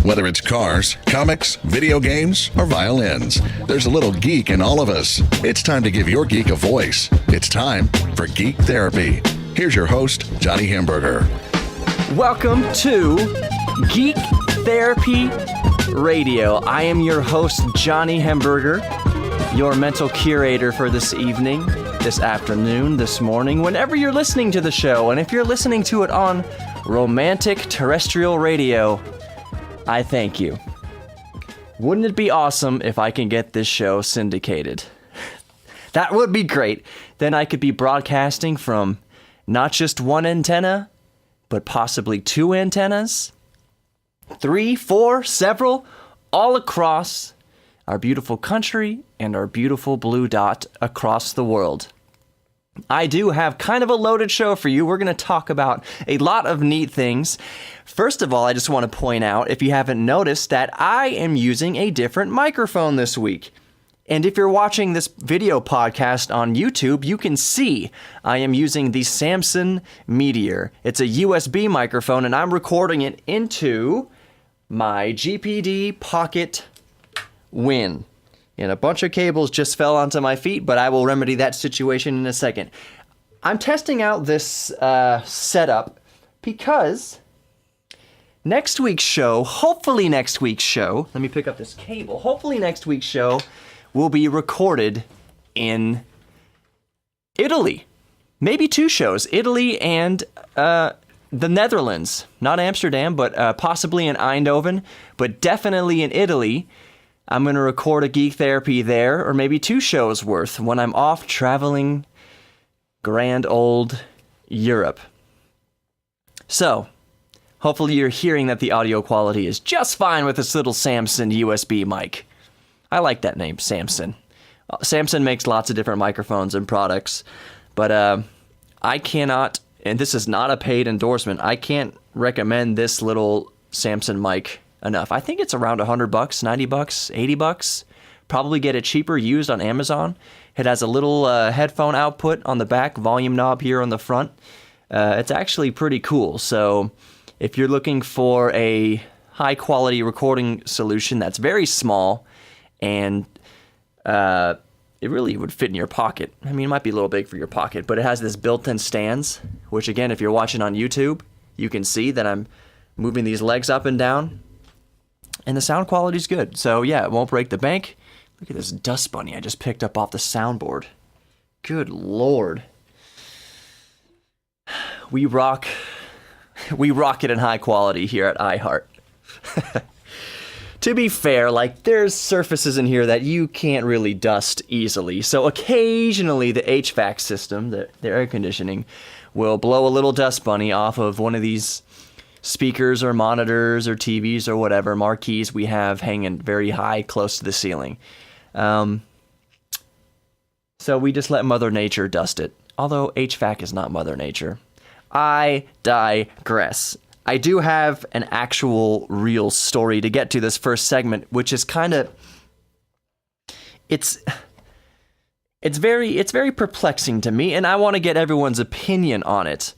Whether it's cars, comics, video games, or violins, there's a little geek in all of us. It's time to give your geek a voice. It's time for Geek Therapy. Here's your host, Johnny Hamburger. Welcome to Geek Therapy Radio. I am your host, Johnny Hamburger, your mental curator for this evening, this afternoon, this morning, whenever you're listening to the show. And if you're listening to it on romantic terrestrial radio, I thank you. Wouldn't it be awesome if I can get this show syndicated? That would be great. Then I could be broadcasting from not just one antenna, but possibly two antennas, 3, 4, several, all across our beautiful country and our beautiful blue dot across the world. I do have kind of a loaded show for you. We're going to talk about a lot of neat things. First of all, I just want to point out, if you haven't noticed, that I am using a different microphone this week. And if you're watching this video podcast on YouTube, you can see I am using the Samson Meteor. It's a USB microphone, and I'm recording it into my GPD Pocket Win. And a bunch of cables just fell onto my feet, but I will remedy that situation in a second. I'm testing out this setup because next week's show, hopefully next week's show, let me pick up this cable, hopefully next week's show will be recorded in Italy. Maybe 2 shows, Italy and the Netherlands. Not Amsterdam, but possibly in Eindhoven, but definitely in Italy. I'm going to record a Geek Therapy there, or maybe 2 shows worth when I'm off traveling grand old Europe. So, hopefully you're hearing that the audio quality is just fine with this little Samson USB mic. I like that name, Samson. Samson makes lots of different microphones and products, but I cannot, and this is not a paid endorsement, I can't recommend this little Samson mic enough. I think it's around $100, $90, $80. Probably get it cheaper used on Amazon. It has a little headphone output on the back, volume knob here on the front. It's actually pretty cool. So if you're looking for a high quality recording solution that's very small and it really would fit in your pocket. I mean, it might be a little big for your pocket, but it has this built-in stands, which again, if you're watching on YouTube, you can see that I'm moving these legs up and down. And the sound quality is good. So yeah, it won't break the bank. Look at this dust bunny I just picked up off the soundboard. Good Lord. We rock it in high quality here at iHeart. To be fair, like, there's surfaces in here that you can't really dust easily. So occasionally the HVAC system, the air conditioning, will blow a little dust bunny off of one of these speakers or monitors or TVs or whatever, marquees we have hanging very high close to the ceiling. So we just let Mother Nature dust it. Although HVAC is not Mother Nature. I digress. I do have an actual real story to get to this first segment, which is kind of... It's very perplexing to me, and I want to get everyone's opinion on it.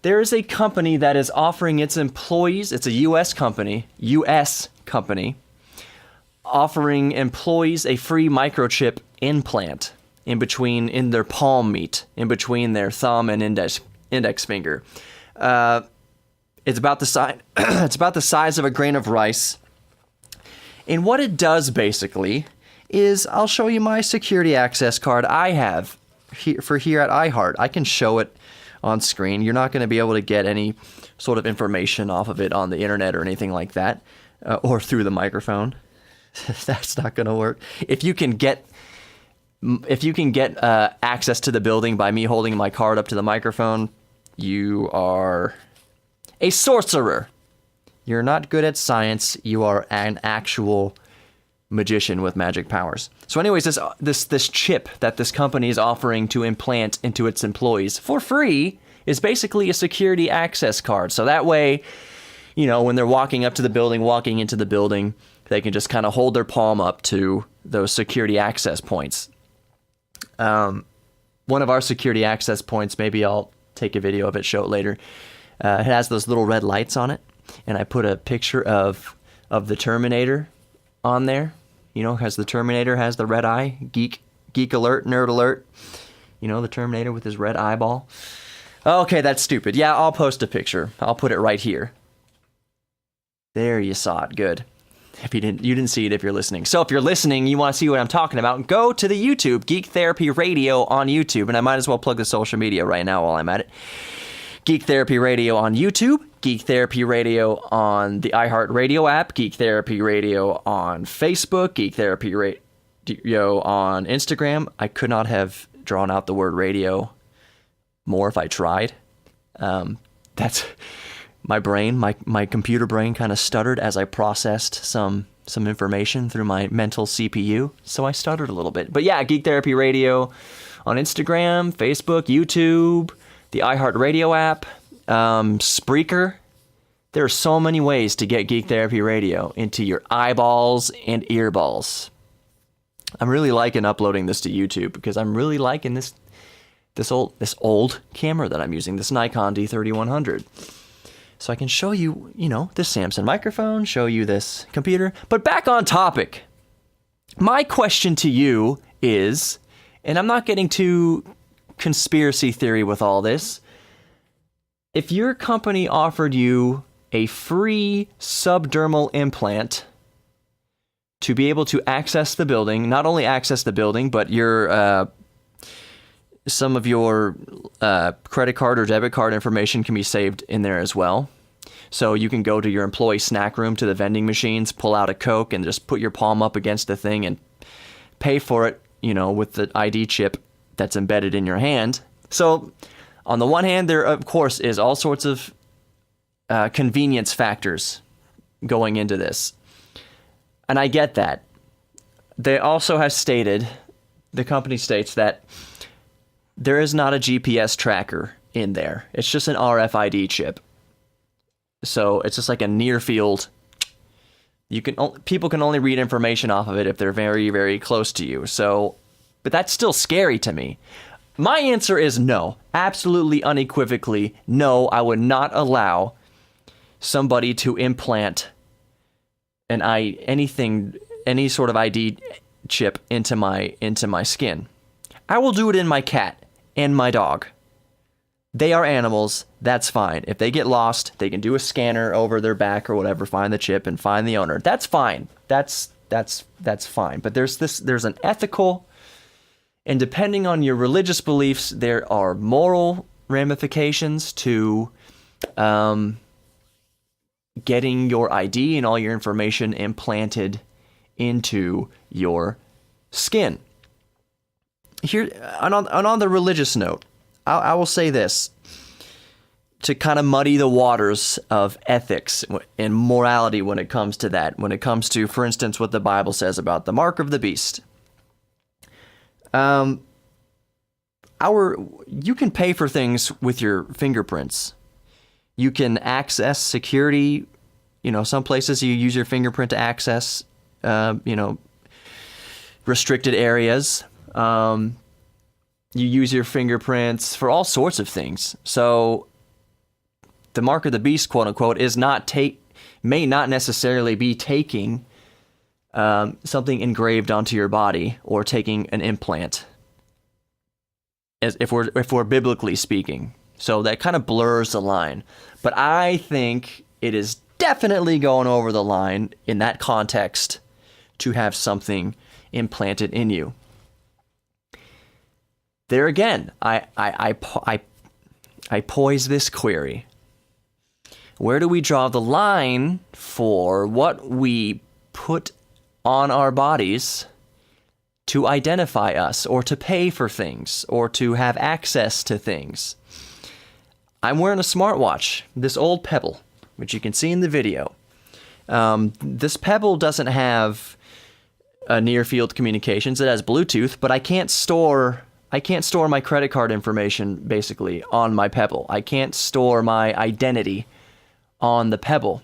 There is a company that is offering its employees, it's a US company, offering employees a free microchip implant in their palm meat, in between their thumb and index finger. It's about the size of a grain of rice. And what it does basically is, I'll show you my security access card I have here at iHeart. I can show it on screen. You're not going to be able to get any sort of information off of it on the internet or anything like that, or through the microphone. That's not going to work. If you can get access to the building by me holding my card up to the microphone, you are a sorcerer. You're not good at science. You are an actual magician with magic powers. So anyways, this chip that this company is offering to implant into its employees for free is basically a security access card. So that way, you know, when they're walking into the building, they can just kind of hold their palm up to those security access points. One of our security access points, maybe I'll take a video of it, show it later. It has those little red lights on it, and I put a picture of of the Terminator on there. You know, because the Terminator has the red eye. Geek alert, nerd alert. You know, the Terminator with his red eyeball. Okay, that's stupid. Yeah, I'll post a picture. I'll put it right here. There, you saw it. Good. If you didn't see it if you're listening. So if you're listening, you want to see what I'm talking about, go to the YouTube, Geek Therapy Radio on YouTube. And I might as well plug the social media right now while I'm at it. Geek Therapy Radio on YouTube, Geek Therapy Radio on the iHeartRadio app, Geek Therapy Radio on Facebook, Geek Therapy Radio on Instagram. I could not have drawn out the word radio more if I tried. That's my brain, my computer brain kind of stuttered as I processed some information through my mental CPU, so I stuttered a little bit. But yeah, Geek Therapy Radio on Instagram, Facebook, YouTube, the iHeartRadio app, Spreaker. There are so many ways to get Geek Therapy Radio into your eyeballs and earballs. I'm really liking uploading this to YouTube because I'm really liking this old camera that I'm using, this Nikon D3100. So I can show you, this Samsung microphone, show you this computer. But back on topic. My question to you is, and I'm not getting too conspiracy theory with all this, if your company offered you a free subdermal implant to be able to access the building, not only access the building, but some of your credit card or debit card information can be saved in there as well. So you can go to your employee snack room, to the vending machines, pull out a Coke, and just put your palm up against the thing and pay for it, with the ID chip that's embedded in your hand. So on the one hand, there, of course, is all sorts of convenience factors going into this. And I get that. They also have stated, the company states that there is not a GPS tracker in there. It's just an RFID chip. So it's just like a near field. People can only read information off of it if they're very, very close to you. So, but that's still scary to me. My answer is no. Absolutely unequivocally, no. I would not allow somebody to implant any sort of ID chip into my skin. I will do it in my cat and my dog. They are animals. That's fine. If they get lost, they can do a scanner over their back or whatever, find the chip and find the owner. That's fine. That's fine. But there's an ethical, and depending on your religious beliefs, there are moral ramifications to getting your ID and all your information implanted into your skin. Here, on the religious note, I will say this to kind of muddy the waters of ethics and morality when it comes to that. When it comes to, for instance, what the Bible says about the mark of the beast. You can pay for things with your fingerprints. You can access security. Some places you use your fingerprint to access, restricted areas. You use your fingerprints for all sorts of things. So the mark of the beast, quote unquote, may not necessarily be taking something engraved onto your body or taking an implant, if we're biblically speaking. So that kind of blurs the line. But I think it is definitely going over the line in that context to have something implanted in you. There again, I pose this query. Where do we draw the line for what we put on our bodies to identify us, or to pay for things, or to have access to things? I'm wearing a smartwatch, this old Pebble, which you can see in the video. This Pebble doesn't have near field communications. It has Bluetooth, but I can't store my credit card information basically on my Pebble. I can't store my identity on the Pebble.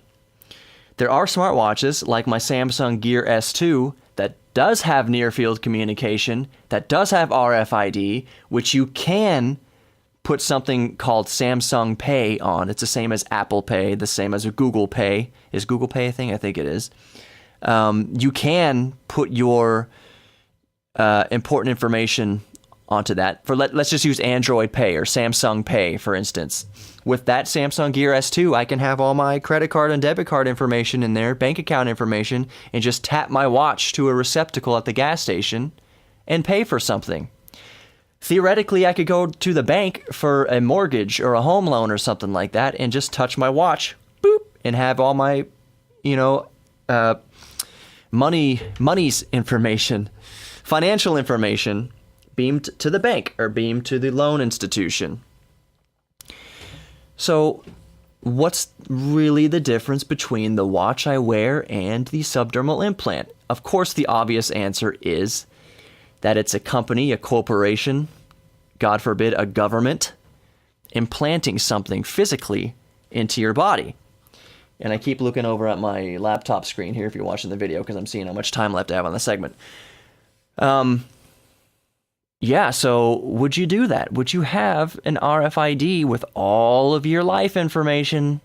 There are smartwatches like my Samsung Gear S2 that does have near field communication, that does have RFID, which you can put something called Samsung Pay on. It's the same as Apple Pay, the same as Google Pay. Is Google Pay a thing? I think it is. You can put your important information onto that. Let's just use Android Pay or Samsung Pay, for instance. With that Samsung Gear S2, I can have all my credit card and debit card information in there, bank account information, and just tap my watch to a receptacle at the gas station and pay for something. Theoretically, I could go to the bank for a mortgage or a home loan or something like that and just touch my watch, boop, and have all my, money's information, financial information beamed to the bank or beamed to the loan institution. So what's really the difference between the watch I wear and the subdermal implant? Of course, the obvious answer is that it's a company, a corporation, God forbid, a government, implanting something physically into your body. And I keep looking over at my laptop screen here if you're watching the video because I'm seeing how much time left I have on the segment. So would you do that? Would you have an RFID with all of your life information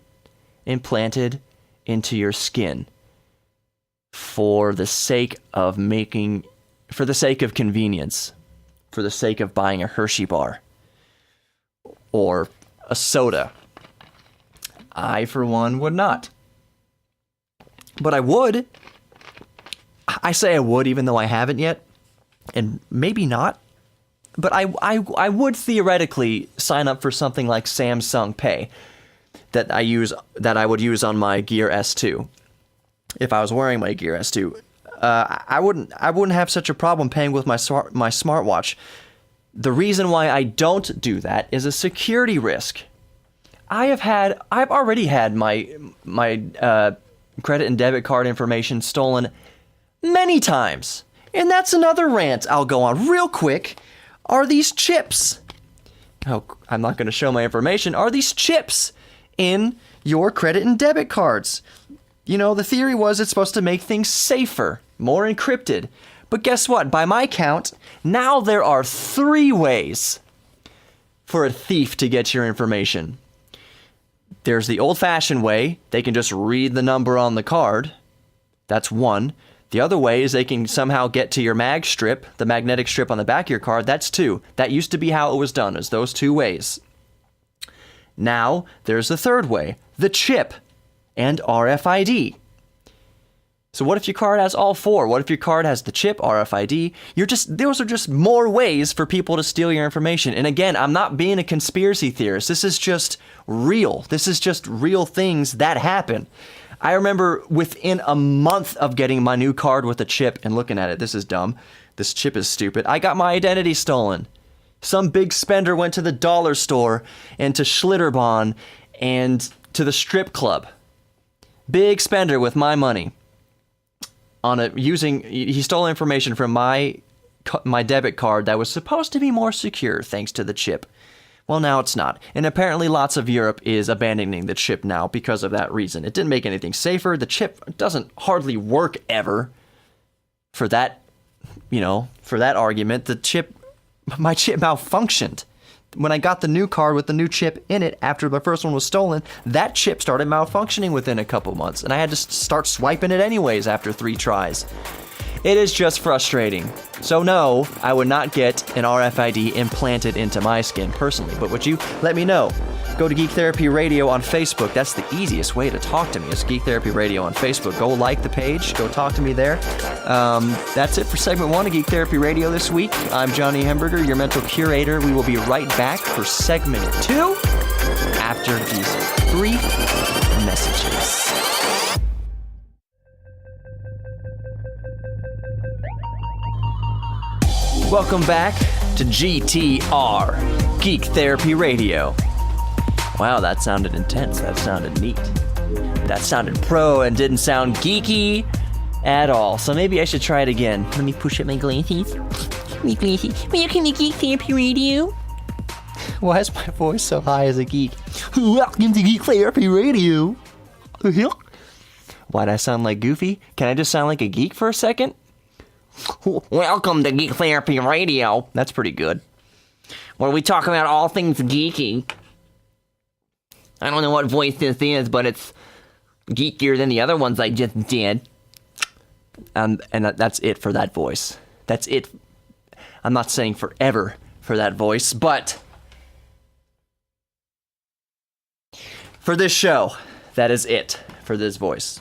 implanted into your skin for the sake of convenience, for the sake of buying a Hershey bar or a soda? I, for one, would not. But I would. I say I would even though I haven't yet, and maybe not. But I would theoretically sign up for something like Samsung Pay that I would use on my Gear S2 if I was wearing my Gear S2. I wouldn't have such a problem paying with my smartwatch. The reason why I don't do that is a security risk. I've already had my credit and debit card information stolen many times, and that's another rant I'll go on real quick. Are these chips? Oh, I'm not going to show my information. Are these chips in your credit and debit cards? The theory was it's supposed to make things safer, more encrypted. But guess what? By my count, now there are 3 ways for a thief to get your information. There's the old-fashioned way. They can just read the number on the card. That's one. The other way is they can somehow get to your mag strip, the magnetic strip on the back of your card. That's 2. That used to be how it was done, is those 2 ways. Now, there's the third way, the chip and RFID. So what if your card has all 4? What if your card has the chip, RFID? Those are just more ways for people to steal your information. And again, I'm not being a conspiracy theorist. This is just real. This is just real things that happen. I remember within a month of getting my new card with a chip and looking at it, this is dumb, this chip is stupid, I got my identity stolen. Some big spender went to the dollar store and to Schlitterbahn and to the strip club. Big spender with my money. He stole information from my debit card that was supposed to be more secure thanks to the chip. Well, now it's not. And apparently lots of Europe is abandoning the chip now because of that reason. It didn't make anything safer. The chip doesn't hardly work ever. For that argument, my chip malfunctioned. When I got the new card with the new chip in it after my first one was stolen, that chip started malfunctioning within a couple months, and I had to start swiping it anyways after 3 tries. It is just frustrating. So no, I would not get an RFID implanted into my skin personally, but would you? Let me know. Go to Geek Therapy Radio on Facebook. That's the easiest way to talk to me, is Geek Therapy Radio on Facebook. Go like the page. Go talk to me there. That's it for segment 1 of Geek Therapy Radio this week. I'm Johnny Hemberger, your mental curator. We will be right back for segment 2 after these brief messages. Welcome back to GTR, Geek Therapy Radio. Wow, that sounded intense. That sounded neat. That sounded pro and didn't sound geeky at all. So maybe I should try it again. Let me push up my glasses. Welcome to Geek Therapy Radio. Why is my voice so high as a geek? Welcome to Geek Therapy Radio. Why'd I sound like Goofy? Can I just sound like a geek for a second? Welcome to Geek Therapy Radio. That's pretty good. where we talk about all things geeky. I don't know what voice this is, but it's geekier than the other ones I just did. And that's it for that voice. That's it. I'm not saying forever for that voice, but for this show, that is it for this voice.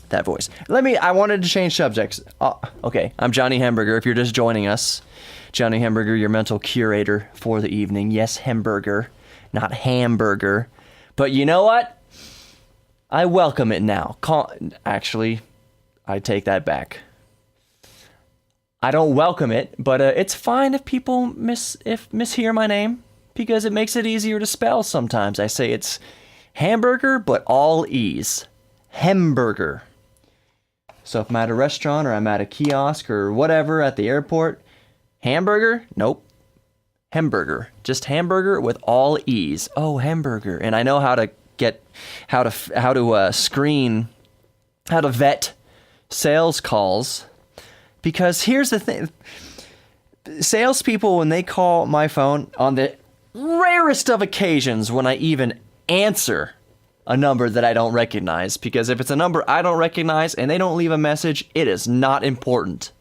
That voice. I wanted to change subjects. Okay, I'm Johnny Hamburger. If you're just joining us, Johnny Hamburger, your mental curator for the evening. Yes, Hamburger, not hamburger. But you know what? I welcome it now. Actually, I take that back. I don't welcome it, but it's fine if people mishear my name, because it makes it easier to spell sometimes. I say it's hamburger, but all E's. Hamburger. So if I'm at a restaurant or I'm at a kiosk or whatever at the airport, hamburger? Nope. Hamburger. Just hamburger with all E's. Oh, hamburger. And I know how to vet sales calls, because here's the thing. Salespeople, when they call my phone, on the rarest of occasions when I even answer a number that I don't recognize, because if it's a number I don't recognize and they don't leave a message, it is not important.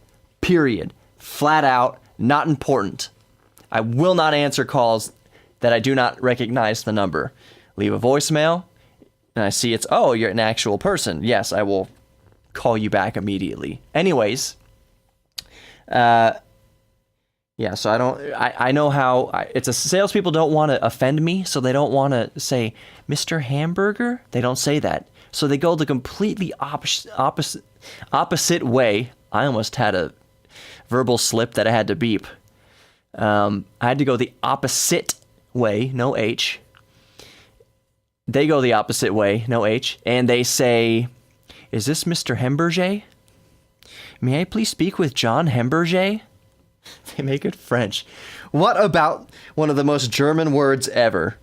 Period. Flat out, not important. I will not answer calls that I do not recognize the number. Leave a voicemail, and I see you're an actual person. Yes, I will call you back immediately. Anyways, so I know how, it's salespeople don't want to offend me, so they don't want to say, Mr. Hamburger? They don't say that. So they go the completely opposite way. I almost had a verbal slip that I had to beep. I had to go the opposite way, no H. They go the opposite way, no H, and they say, is this Mr. Hamburger? May I please speak with John Hamburger? They make it French. What about one of the most German words ever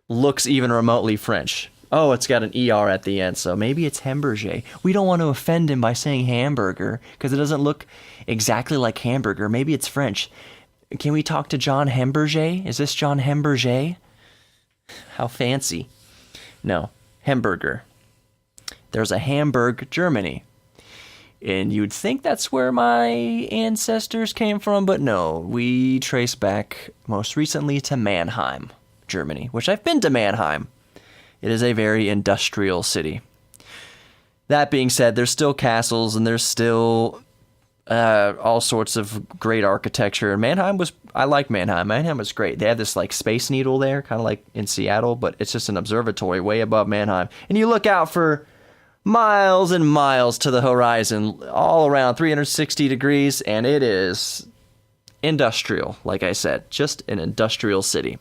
looks even remotely French? Oh, it's got an ER at the end, so maybe it's Hamburger. We don't want to offend him by saying hamburger, because it doesn't look exactly like hamburger. Maybe it's French. Can we talk to John Hamburger? Is this John Hamburger? How fancy. No, hamburger. There's a Hamburg, Germany. And you'd think that's where my ancestors came from, but no. We trace back most recently to Mannheim, Germany, which I've been to Mannheim. It is a very industrial city. That being said, there's still castles and there's still all sorts of great architecture. And I like Mannheim. Mannheim was great. They have this like Space Needle there, kind of like in Seattle, but it's just an observatory way above Mannheim. And you look out for miles and miles to the horizon, all around 360 degrees, and it is industrial, like I said, just an industrial city.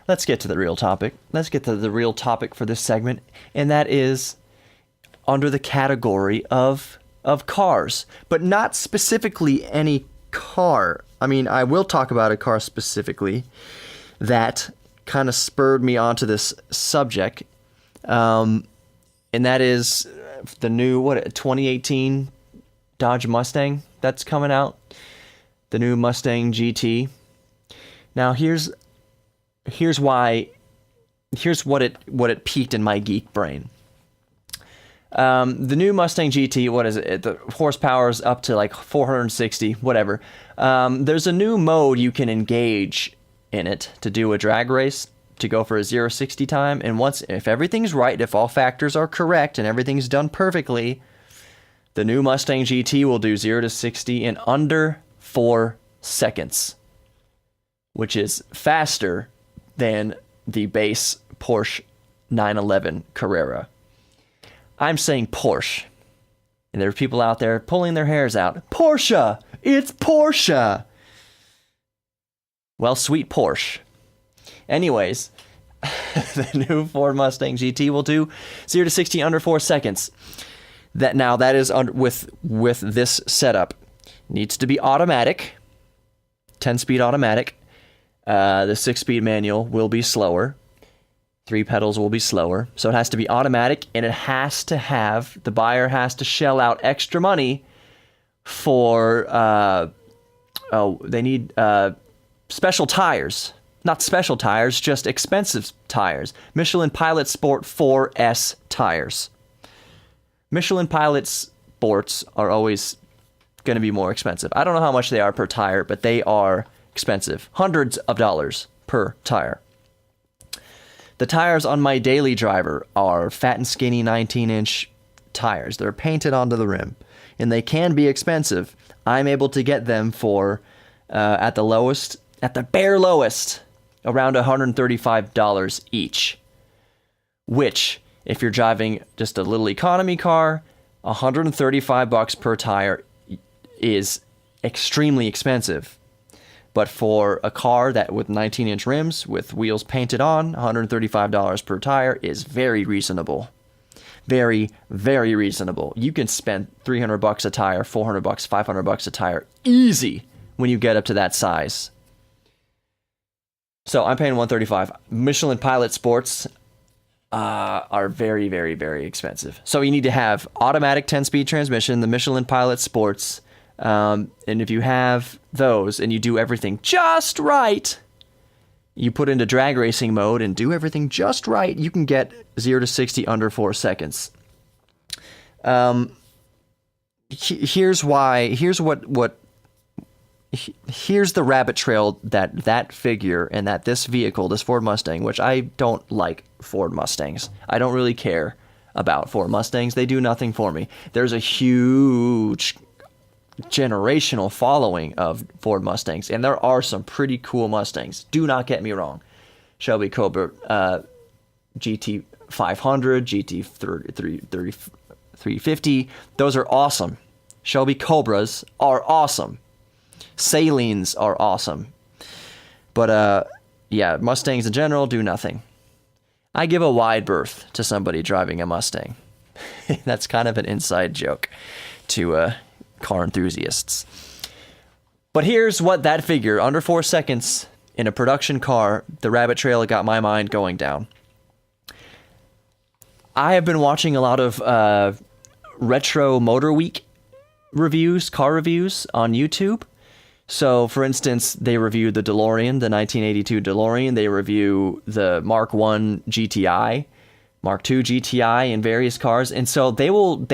Let's get to the real topic. Let's get to the real topic for this segment, and that is under the category of cars, but not specifically any car. I mean, I will talk about a car specifically that kind of spurred me onto this subject. And that is the new, 2018 Dodge Mustang that's coming out. The new Mustang GT. Now here's what it piqued in my geek brain. The new Mustang GT, what is it? The horsepower is up to like 460, whatever. There's a new mode you can engage in it to do a drag race, to go for a 0-60 time, and if everything's right, if all factors are correct and everything's done perfectly, the new Mustang GT will do 0-60 in under 4 seconds, which is faster than the base Porsche 911 Carrera. I'm saying Porsche, and there are people out there pulling their hairs out. Porsche! It's Porsche! Well, sweet Porsche. Anyways, the new Ford Mustang GT will do 0-60 under 4 seconds. That is with this setup. Needs to be automatic, 10-speed automatic. The 6-speed manual will be slower. 3 pedals will be slower. So it has to be automatic, and the buyer has to shell out extra money for special tires. Not special tires, just expensive tires. Michelin Pilot Sport 4S tires. Michelin Pilot Sports are always going to be more expensive. I don't know how much they are per tire, but they are expensive. Hundreds of dollars per tire. The tires on my daily driver are fat and skinny 19-inch tires. They're painted onto the rim, and they can be expensive. I'm able to get them for, at the bare lowest, around $135 each. Which, if you're driving just a little economy car, $135 per tire is extremely expensive. But for a car that with 19-inch rims, with wheels painted on, $135 per tire is very reasonable. Very, very reasonable. You can spend $300 a tire, $400, $500 a tire easy when you get up to that size. So I'm paying $135. Michelin Pilot Sports are very, very, very expensive. So you need to have automatic 10-speed transmission, the Michelin Pilot Sports. And if you have those and you do everything just right, you put into drag racing mode and do everything just right, you can get 0 to 60 under 4 seconds. Here's the rabbit trail that figure and that this vehicle, this Ford Mustang, which I don't like Ford Mustangs. I don't really care about Ford Mustangs. They do nothing for me. There's a huge generational following of Ford Mustangs, and there are some pretty cool Mustangs. Do not get me wrong. Shelby Cobra GT 500, GT 350, those are awesome. Shelby Cobras are awesome. Salines are awesome. But yeah, Mustangs in general do nothing. I give a wide berth to somebody driving a Mustang. That's kind of an inside joke to car enthusiasts. But here's what that figure, under 4 seconds in a production car, the rabbit trail got my mind going down. I have been watching a lot of Retro Motor Week reviews, car reviews on YouTube. So, for instance, they reviewed the DeLorean, the 1982 DeLorean. They review the Mark I GTI, Mark II GTI, and various cars. And so they will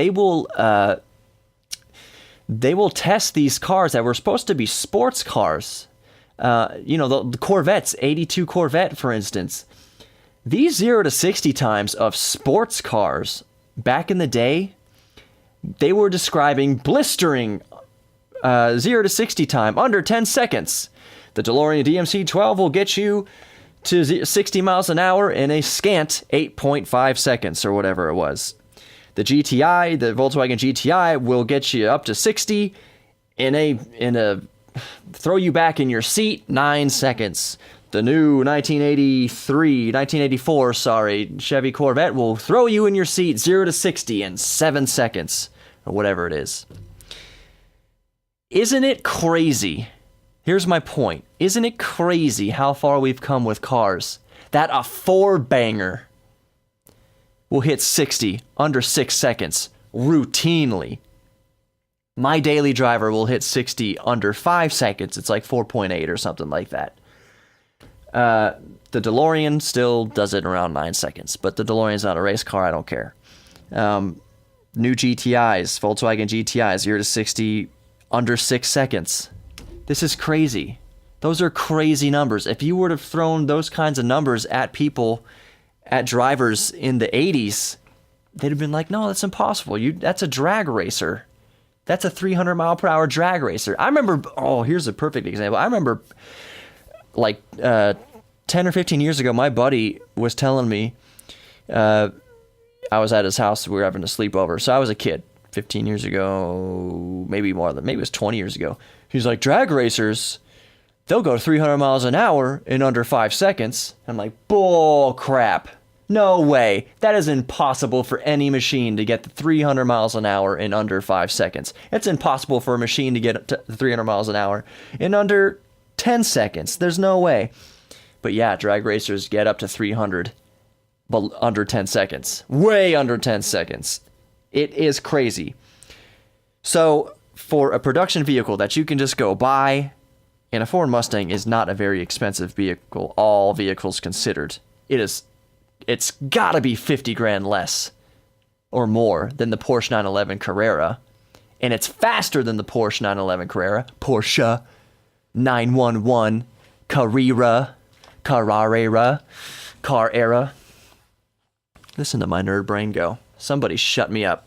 test these cars that were supposed to be sports cars. The Corvettes, 82 Corvette, for instance. These 0 to 60 times of sports cars back in the day, they were describing blistering 0 to 60 time under 10 seconds. The DeLorean DMC-12 will get you to 60 miles an hour in a scant 8.5 seconds or whatever it was. The GTI, the Volkswagen GTI, will get you up to 60 in a throw you back in your seat 9 seconds. The new 1984 Chevy Corvette will throw you in your seat 0 to 60 in 7 seconds or whatever it is. Isn't it crazy? Here's my point. Isn't it crazy how far we've come with cars? That a 4-banger will hit 60 under 6 seconds routinely. My daily driver will hit 60 under 5 seconds. It's like 4.8 or something like that. The DeLorean still does it around 9 seconds, but the DeLorean's not a race car. I don't care. New GTIs, Volkswagen GTIs, 0 to 60 under 6 seconds. This is crazy. Those are crazy numbers. If you would have thrown those kinds of numbers at people, at drivers in the 80s, they'd have been like, no, that's impossible. That's a drag racer. That's a 300 mile per hour drag racer. I remember, here's a perfect example. I remember like 10 or 15 years ago, my buddy was telling me, I was at his house, we were having a sleepover. So I was a kid 15 years ago, maybe it was 20 years ago. He's like, drag racers, they'll go 300 miles an hour in under 5 seconds. I'm like, bull crap. No way. That is impossible for any machine to get to 300 miles an hour in under 5 seconds. It's impossible for a machine to get to 300 miles an hour in under 10 seconds. There's no way. But yeah, drag racers get up to 300, but under 10 seconds. Way under 10 seconds. It is crazy. So for a production vehicle that you can just go buy And a Ford Mustang is not a very expensive vehicle, all vehicles considered. It's gotta be 50 grand less or more than the Porsche 911 Carrera. And it's faster than the Porsche 911 Carrera. Porsche 911 Carrera. Listen to my nerd brain go. Somebody shut me up.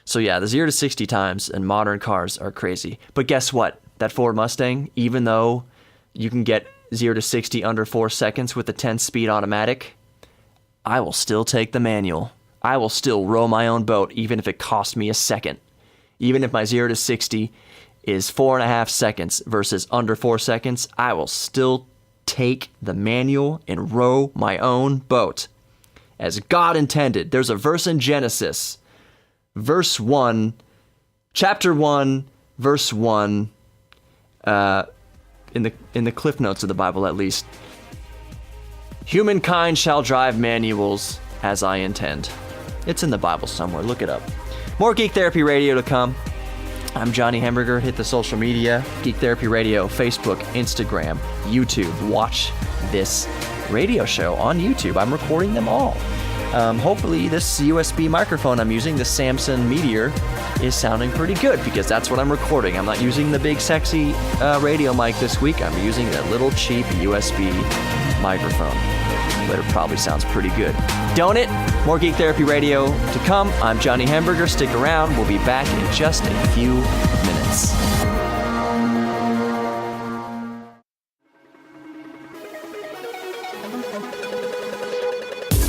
So yeah, the 0 to 60 times in modern cars are crazy. But guess what? That Ford Mustang, even though you can get 0 to 60 under 4 seconds with the 10-speed automatic, I will still take the manual. I will still row my own boat, even if it costs me a second. Even if my 0 to 60 is 4.5 seconds versus under 4 seconds, I will still take the manual and row my own boat. As God intended. There's a verse in Genesis, chapter 1, verse 1, in the cliff notes of the Bible at least. Humankind shall drive manuals as I intend. It's in the Bible somewhere. Look it up. More Geek Therapy Radio to come. I'm Johnny Hamburger. Hit the social media. Geek Therapy Radio, Facebook, Instagram, YouTube. Watch this radio show on YouTube. I'm recording them all. Hopefully this USB microphone I'm using, the Samsung Meteor, is sounding pretty good because that's what I'm recording. I'm not using the big sexy radio mic this week. I'm using a little cheap USB microphone. But it probably sounds pretty good. Don't it? More Geek Therapy Radio to come. I'm Johnny Hamburger. Stick around. We'll be back in just a few minutes.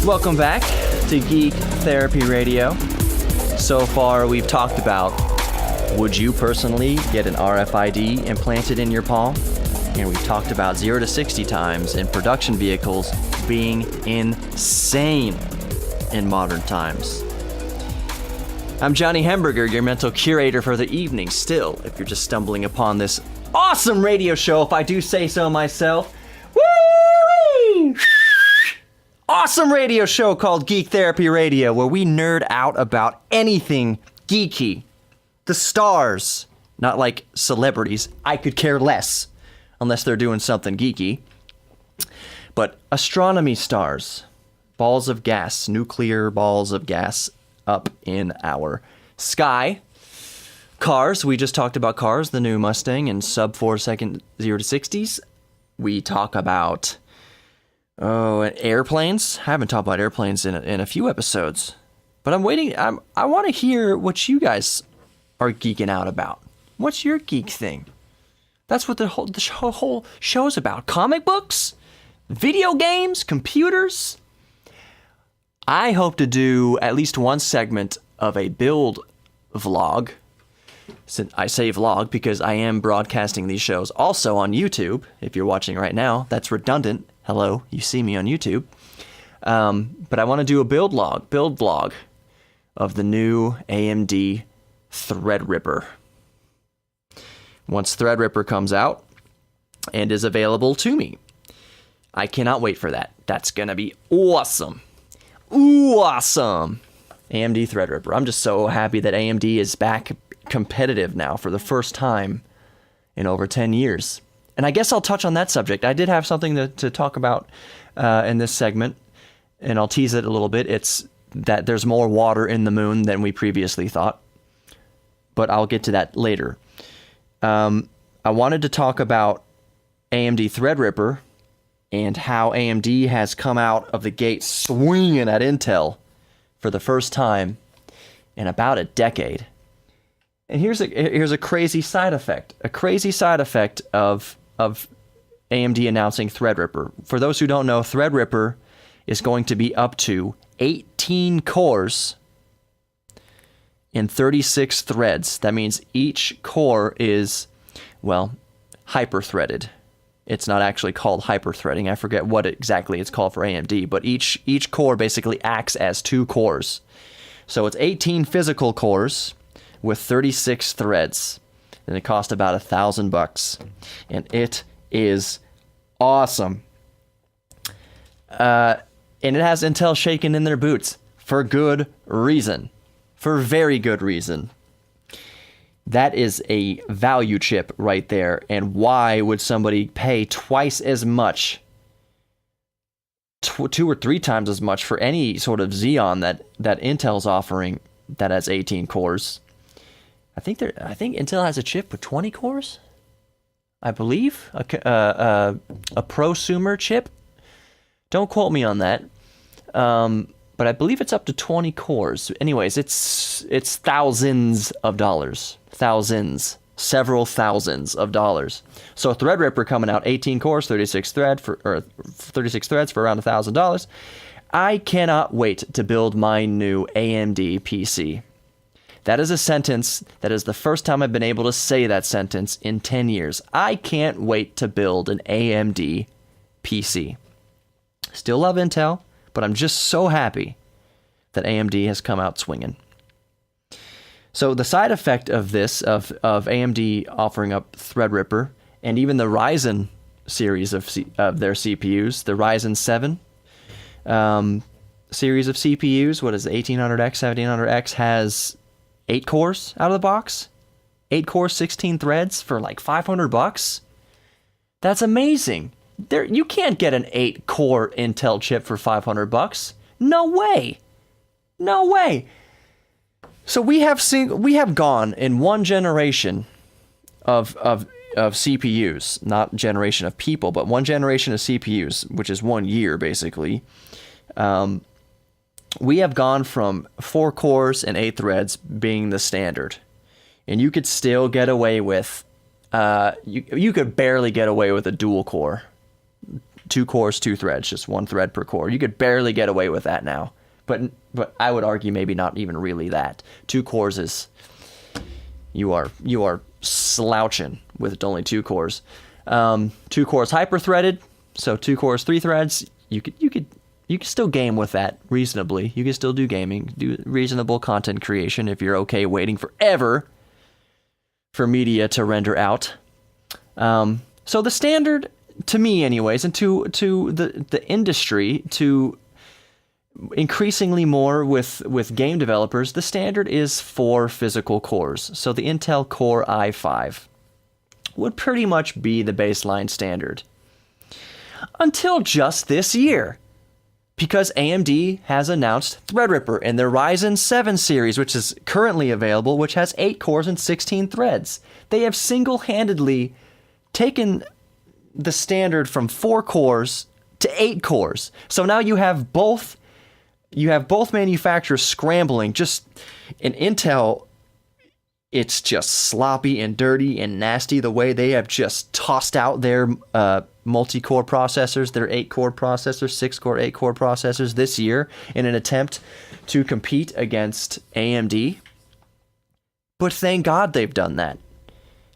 Welcome back to Geek Therapy Radio. So far, we've talked about, would you personally get an RFID implanted in your palm? And we've talked about 0 to 60 times in production vehicles being insane in modern times. I'm Johnny Hamburger, your mental curator for the evening. Still, if you're just stumbling upon this awesome radio show, if I do say so myself, woo! Awesome radio show called Geek Therapy Radio, where we nerd out about anything geeky. The stars, not like celebrities. I could care less, unless they're doing something geeky. But astronomy stars, balls of gas, nuclear balls of gas up in our sky. Cars, we just talked about cars, the new Mustang and sub 4 second 0 to 60s. We talk about airplanes. I haven't talked about airplanes in a few episodes, but I'm waiting. I want to hear what you guys are geeking out about. What's your geek thing? That's what the whole show's about. Comic books, video games, computers. I hope to do at least one segment of a build vlog. I say vlog because I am broadcasting these shows also on YouTube. If you're watching right now, that's redundant. Hello, you see me on YouTube. But I want to do a build vlog of the new AMD Threadripper. Once Threadripper comes out and is available to me. I cannot wait for that. That's going to be awesome. Awesome. AMD Threadripper. I'm just so happy that AMD is back competitive now for the first time in over 10 years. And I guess I'll touch on that subject. I did have something to talk about in this segment, and I'll tease it a little bit. It's that there's more water in the moon than we previously thought, but I'll get to that later. I wanted to talk about AMD Threadripper and how AMD has come out of the gate swinging at Intel for the first time in about a decade. And here's a crazy side effect. A crazy side effect of AMD announcing Threadripper. For those who don't know, Threadripper is going to be up to 18 cores in 36 threads. That means each core is, hyper-threaded. It's not actually called hyper-threading. I forget what exactly it's called for AMD, but each core basically acts as 2 cores. So it's 18 physical cores with 36 threads, and it cost about $1,000, and it is awesome. And it has Intel shaking in their boots for good reason, for very good reason. That is a value chip right there. And why would somebody pay twice as much, 2 or 3 times as much for any sort of Xeon that Intel's offering that has 18 cores? I think Intel has a chip with 20 cores. I believe a prosumer chip. Don't quote me on that. But I believe it's up to 20 cores. Anyways, it's thousands of dollars. Several thousands of dollars. So Threadripper coming out, 18 cores, 36 threads for around $1,000. I cannot wait to build my new AMD PC. That is a sentence that is the first time I've been able to say that sentence in 10 years. I can't wait to build an AMD PC. Still love Intel, but I'm just so happy that AMD has come out swinging. So the side effect of this, of AMD offering up Threadripper, and even the Ryzen series of their CPUs, the Ryzen 7 series of CPUs, what is it, 1800X, 1700X, has 8 cores out of the box. 8 cores, 16 threads for like $500. That's amazing. You can't get an 8-core Intel chip for $500. No way. No way. So we have gone in one generation of CPUs, not generation of people, but one generation of CPUs, which is 1 year basically. We have gone from 4 cores and 8 threads being the standard, and you could still get away with you could barely get away with a dual core. 2 cores, 2 threads, just 1 thread per core. You could barely get away with that now. But I would argue maybe not even really that. 2 cores is you are slouching with only 2 cores. 2 cores hyper-threaded, so 2 cores, 3 threads. You could still game with that reasonably. You can still do gaming, do reasonable content creation if you're okay waiting forever for media to render out. So the standard, to me anyways, and to the industry, to increasingly more with game developers, the standard is 4 physical cores. So the Intel Core i5 would pretty much be the baseline standard. Until just this year, because AMD has announced Threadripper in their Ryzen 7 series, which is currently available, which has 8 cores and 16 threads. They have single-handedly taken the standard from 4 cores to 8 cores. So now you have both manufacturers scrambling. Just in Intel, it's just sloppy and dirty and nasty the way they have just tossed out their multi-core processors, their 8-core processors, 6-core, 8-core processors this year in an attempt to compete against AMD. But thank God they've done that.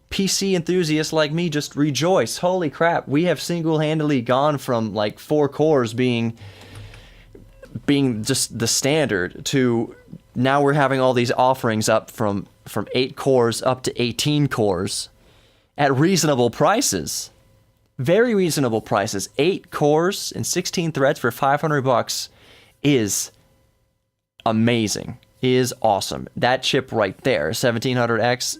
PC enthusiasts like me just rejoice. Holy crap, we have single-handedly gone from like 4 cores being just the standard to now we're having all these offerings up from 8 cores up to 18 cores at reasonable prices. Very reasonable prices. 8 cores and 16 threads for $500 is amazing. Is awesome. That chip right there, 1700X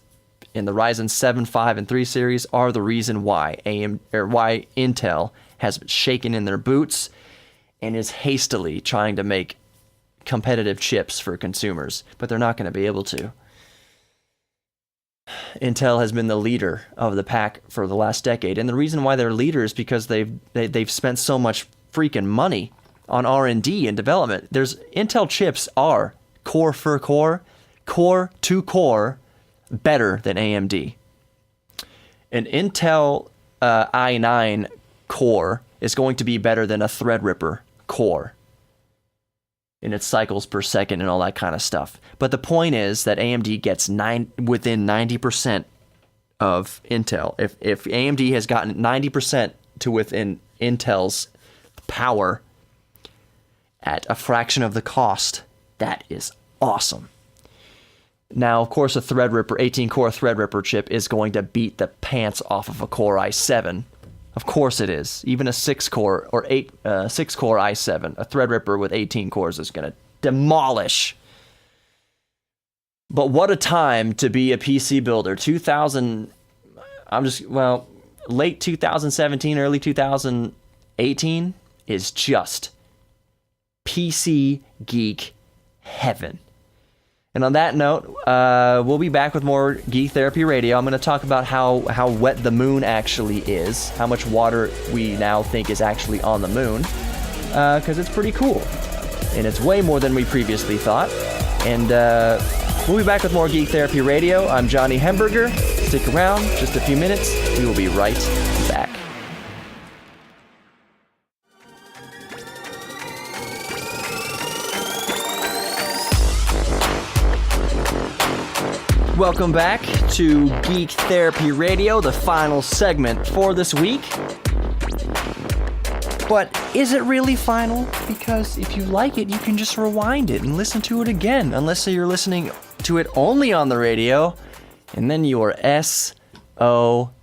in the Ryzen 7, 5, and 3 series are the reason why why Intel has shaken in their boots and is hastily trying to make competitive chips for consumers, but they're not going to be able to. Intel has been the leader of the pack for the last decade, and the reason why they're leaders is because they've spent so much freaking money on R&D and development. Intel chips are core for core, core to core, better than AMD. An Intel i9 core is going to be better than a Threadripper core in its cycles per second and all that kind of stuff. But the point is that AMD gets within 90% of Intel. If AMD has gotten 90% to within Intel's power at a fraction of the cost, that is awesome. Now, of course, a Threadripper, 18-core Threadripper chip is going to beat the pants off of a Core i7. Of course it is. Even a 6-core or 6-core i7, a Threadripper with 18 cores is going to demolish. But what a time to be a PC builder. Late 2017, early 2018 is just PC geek heaven. And on that note, we'll be back with more Geek Therapy Radio. I'm going to talk about how wet the moon actually is, how much water we now think is actually on the moon, because it's pretty cool. And it's way more than we previously thought. And we'll be back with more Geek Therapy Radio. I'm Johnny Hemberger. Stick around, just a few minutes. We will be right back. Welcome back to Geek Therapy Radio, the final segment for this week. But is it really final? Because if you like it, you can just rewind it and listen to it again, unless you're listening to it only on the radio, and then you are SOL.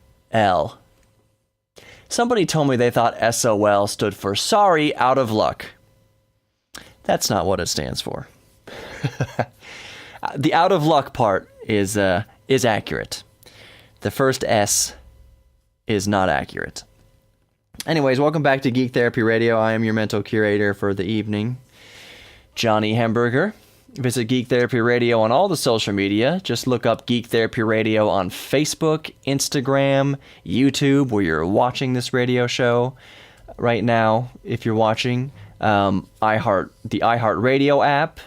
Somebody told me they thought SOL stood for sorry, out of luck. That's not what it stands for. The out of luck part is accurate. The first S is not accurate. Anyways, welcome back to Geek Therapy Radio. I am your mental curator for the evening, Johnny Hemberger. Visit Geek Therapy Radio on all the social media. Just look up Geek Therapy Radio on Facebook, Instagram, YouTube, where you're watching this radio show right now. If you're watching, the iHeartRadio app,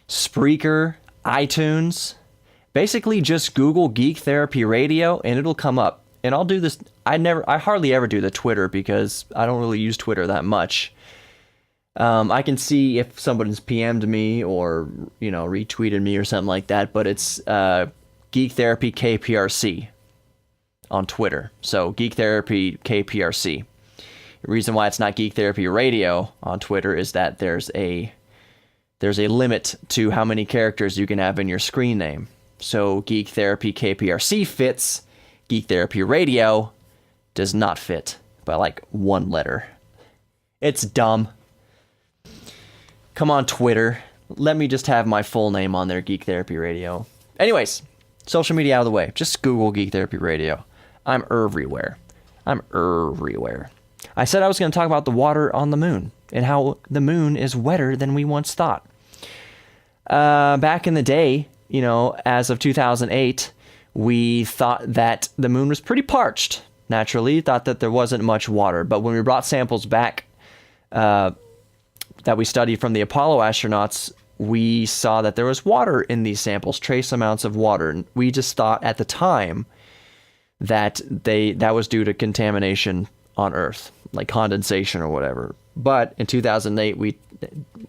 Spreaker, iTunes. Basically, just Google Geek Therapy Radio and it'll come up. And I'll do this. I hardly ever do the Twitter because I don't really use Twitter that much. I can see if someone's PM'd me or, retweeted me or something like that, but it's Geek Therapy KPRC on Twitter. So Geek Therapy KPRC. The reason why it's not Geek Therapy Radio on Twitter is that there's a limit to how many characters you can have in your screen name. So Geek Therapy KPRC fits. Geek Therapy Radio does not fit by like one letter. It's dumb. Come on, Twitter. Let me just have my full name on there, Geek Therapy Radio. Anyways, social media out of the way. Just Google Geek Therapy Radio. I'm everywhere. I said I was going to talk about the water on the moon and how the moon is wetter than we once thought. Back in the day, as of 2008, we thought that the moon was pretty parched. Naturally, thought that there wasn't much water. But when we brought samples back that we studied from the Apollo astronauts, we saw that there was water in these samples, trace amounts of water. And we just thought at the time that that was due to contamination on Earth, like condensation or whatever. But in 2008, we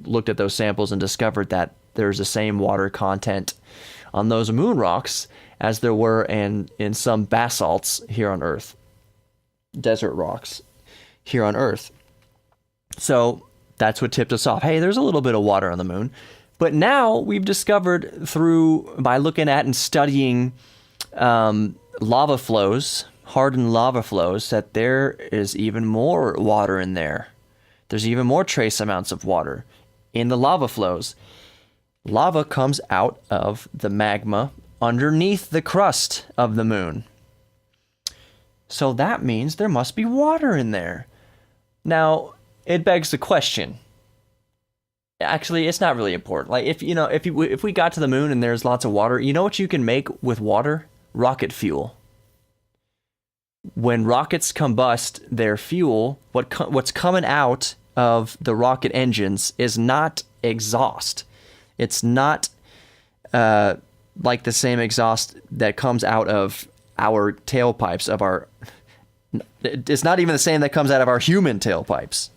looked at those samples and discovered that there's the same water content on those moon rocks as there were in some basalts here on Earth, desert rocks here on Earth. So that's what tipped us off. Hey, there's a little bit of water on the moon. But now we've discovered by looking at and studying lava flows, hardened lava flows, that there is even more water in there. There's even more trace amounts of water in the lava flows. Lava comes out of the magma underneath the crust of the moon. So that means there must be water in there. Now, it begs the question. Actually, it's not really important. Like if we got to the moon and there's lots of water, you know what you can make with water? Rocket fuel. When rockets combust their fuel, what's coming out of the rocket engines is not exhaust. It's not like the same exhaust that comes out of our tailpipes of our... It's not even the same that comes out of our human tailpipes.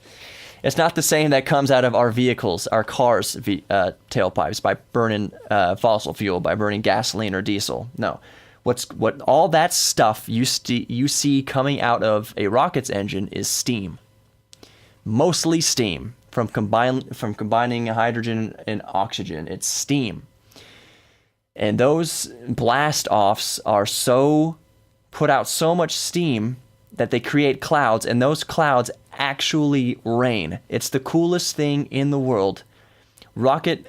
It's not the same that comes out of our vehicles, our cars' tailpipes by burning fossil fuel, by burning gasoline or diesel. No. What all that stuff you see coming out of a rocket's engine is steam. Mostly steam from combining hydrogen and oxygen. It's steam. And those blast offs put out so much steam that they create clouds, and those clouds actually rain. It's the coolest thing in the world. Rocket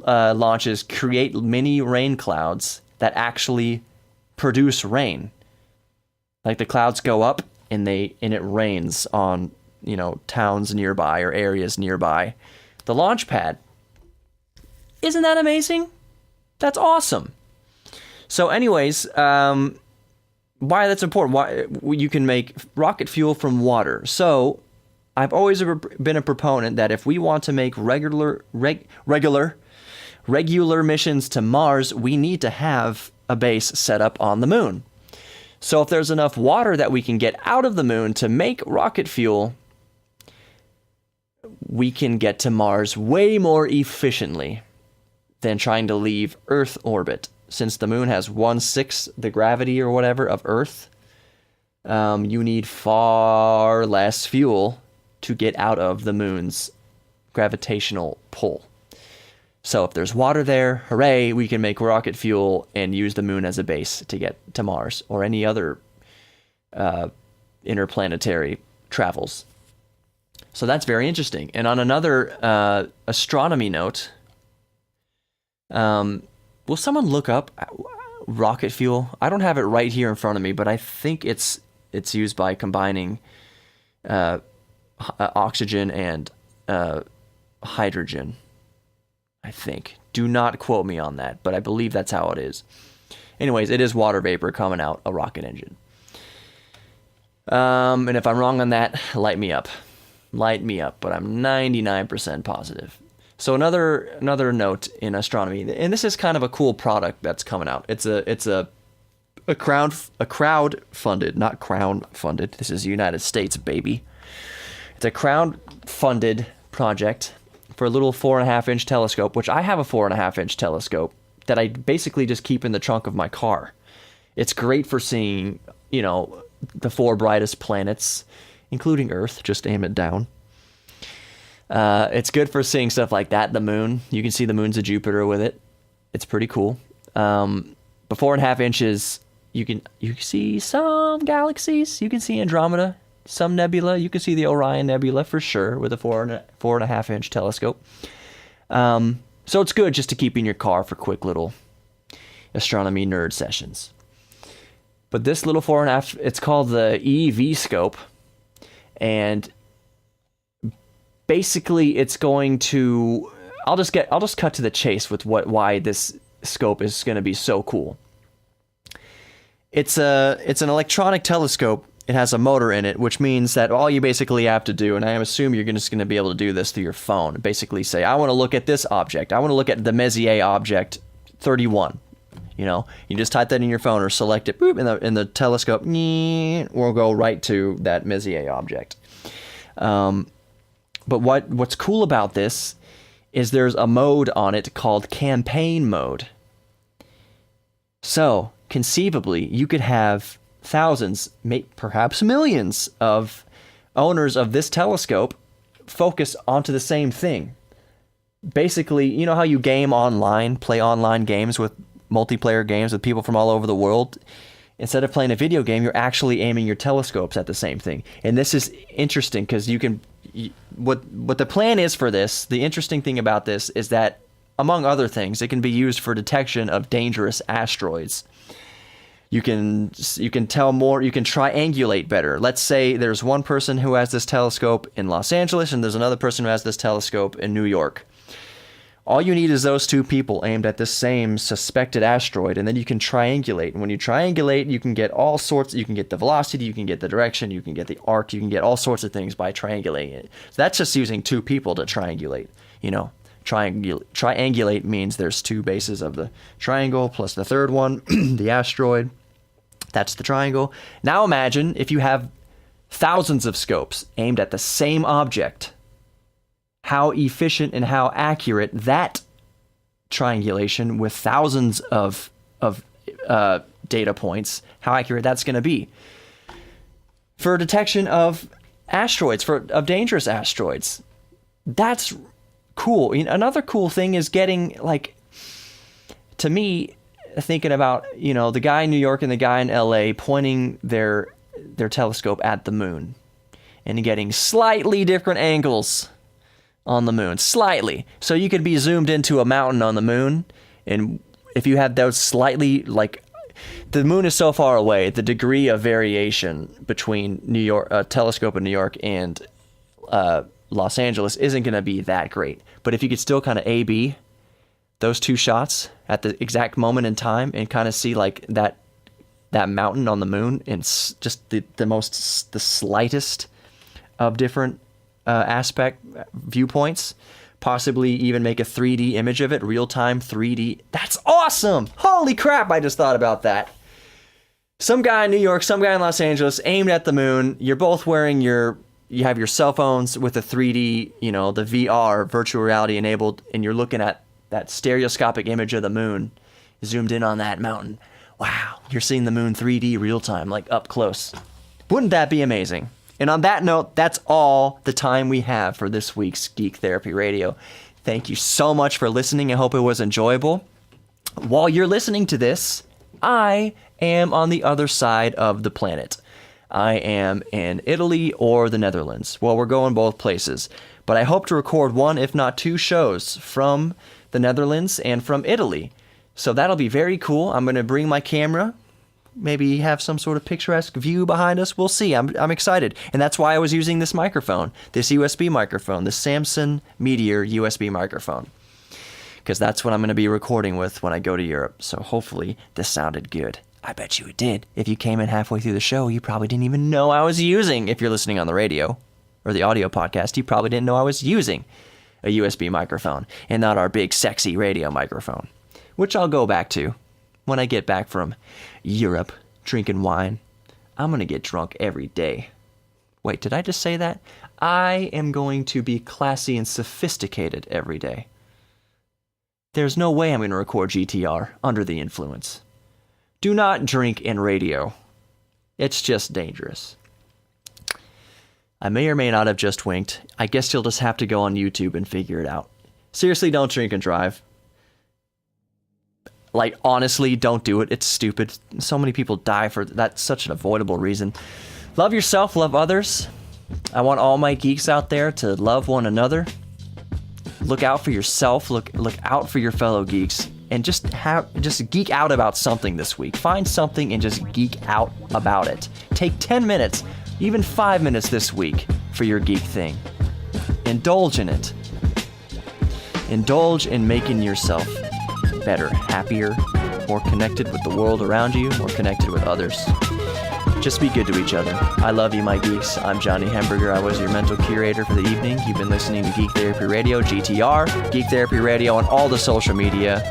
launches create mini rain clouds that actually produce rain. Like the clouds go up and it rains on, towns nearby or areas nearby. The launch pad. Isn't that amazing? That's awesome. So anyways, why that's important? Why you can make rocket fuel from water. So I've always been a proponent that if we want to make regular missions to Mars, we need to have a base set up on the moon. So if there's enough water that we can get out of the moon to make rocket fuel, we can get to Mars way more efficiently than trying to leave Earth orbit. Since the moon has 1/6 the gravity or whatever of Earth, you need far less fuel to get out of the moon's gravitational pull. So if there's water there, hooray, we can make rocket fuel and use the moon as a base to get to Mars or any other interplanetary travels. So that's very interesting. And on another astronomy note, will someone look up rocket fuel? I don't have it right here in front of me, but I think it's used by combining oxygen and hydrogen. I think. Do not quote me on that, but I believe that's how it is. Anyways, it is water vapor coming out a rocket engine. And if I'm wrong on that, light me up. Light me up, but I'm 99% positive. So another note in astronomy, and this is kind of a cool product that's coming out. It's a crowd funded, not crown funded. This is the United States, baby. It's a crowd funded project for a little 4.5-inch telescope, which I have a 4.5-inch telescope that I basically just keep in the trunk of my car. It's great for seeing, the 4 brightest planets, including Earth. Just aim it down. It's good for seeing stuff like that. The moon, you can see the moons of Jupiter with it. It's pretty cool. But 4.5 inches, you can see some galaxies. You can see Andromeda, some nebula. You can see the Orion Nebula for sure with a 4.5-inch telescope. So it's good just to keep in your car for quick little astronomy nerd sessions. But this little 4.5, it's called the EV scope, and basically it's going to. I'll just cut to the chase with why this scope is going to be so cool. It's an electronic telescope. It has a motor in it, which means that all you basically have to do, and I assume you're just going to be able to do this through your phone, basically say, I want to look at this object. I want to look at the Messier object 31. You just type that in your phone or select it, boop, and the telescope will go right to that Messier object. But what's cool about this is there's a mode on it called campaign mode. So, conceivably, you could have thousands, perhaps millions of owners of this telescope focus onto the same thing. Basically, you know how you play online games with multiplayer games with people from all over the world? Instead of playing a video game, you're actually aiming your telescopes at the same thing. And this is interesting because what the plan is for this, the interesting thing about this is that, among other things, it can be used for detection of dangerous asteroids. You can tell more, you can triangulate better. Let's say there's one person who has this telescope in Los Angeles and there's another person who has this telescope in New York. All you need is those two people aimed at the same suspected asteroid, and then you can triangulate. And when you triangulate, you can get all sorts. You can get the velocity, you can get the direction, you can get the arc, you can get all sorts of things by triangulating it. So that's just using two people to triangulate. Triangulate means there's two bases of the triangle plus the third one, the asteroid. That's the triangle. Now imagine if you have thousands of scopes aimed at the same object. How efficient and how accurate that triangulation with thousands of data points, how accurate that's going to be for detection of asteroids, of dangerous asteroids. That's cool. Another cool thing is getting, to me, thinking about, the guy in New York and the guy in LA pointing their telescope at the moon and getting slightly different angles on the moon, slightly. So you could be zoomed into a mountain on the moon, and if you have those slightly, like, the moon is so far away, the degree of variation between New York, telescope in New York and Los Angeles isn't going to be that great. But if you could still kind of A-B those two shots at the exact moment in time and kind of see like that mountain on the moon in just the slightest of different viewpoints, possibly even make a 3D image of it, real-time 3D. That's awesome! Holy crap, I just thought about that. Some guy in New York, some guy in Los Angeles, aimed at the moon. You're both wearing you have your cell phones with a 3D, the VR, virtual reality enabled, and you're looking at that stereoscopic image of the moon, zoomed in on that mountain. Wow, you're seeing the moon 3D real-time, like up close. Wouldn't that be amazing? And on that note, that's all the time we have for this week's Geek Therapy Radio. Thank you so much for listening. I hope it was enjoyable. While you're listening to this, I am on the other side of the planet. I am in Italy or the Netherlands. Well, we're going both places. But I hope to record one, if not two shows from the Netherlands and from Italy. So that'll be very cool. I'm going to bring my camera. Maybe have some sort of picturesque view behind us. We'll see. I'm excited. And that's why I was using this microphone, this USB microphone, the Samson Meteor USB microphone. Because that's what I'm going to be recording with when I go to Europe. So hopefully this sounded good. I bet you it did. If you came in halfway through the show, you probably didn't even know I was using, if you're listening on the radio or the audio podcast, you probably didn't know I was using a USB microphone and not our big sexy radio microphone, which I'll go back to when I get back from Europe drinking wine. I'm going to get drunk every day. Wait, did I just say that? I am going to be classy and sophisticated every day. There's no way I'm going to record GTR under the influence. Do not drink in radio. It's just dangerous. I may or may not have just winked. I guess you'll just have to go on YouTube and figure it out. Seriously, don't drink and drive. Like, honestly, don't do it. It's stupid. So many people die for that's such an avoidable reason. Love yourself, love others. I want all my geeks out there to love one another. Look out for yourself. Look out for your fellow geeks. And just geek out about something this week. Find something and just geek out about it. Take 10 minutes, even 5 minutes this week for your geek thing. Indulge in it. Indulge in making yourself better, happier, more connected with the world around you, more connected with others. Just be good to each other. I love you, my geeks. I'm Johnny Hemberger. I was your mental curator for the evening. You've been listening to Geek Therapy Radio, GTR, Geek Therapy Radio, on all the social media.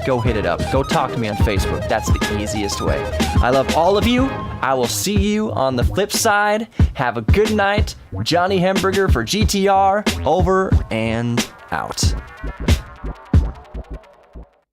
Go hit it up. Go talk to me on Facebook. That's the easiest way. I love all of you. I will see you on the flip side. Have a good night. Johnny Hemberger for GTR, over and out.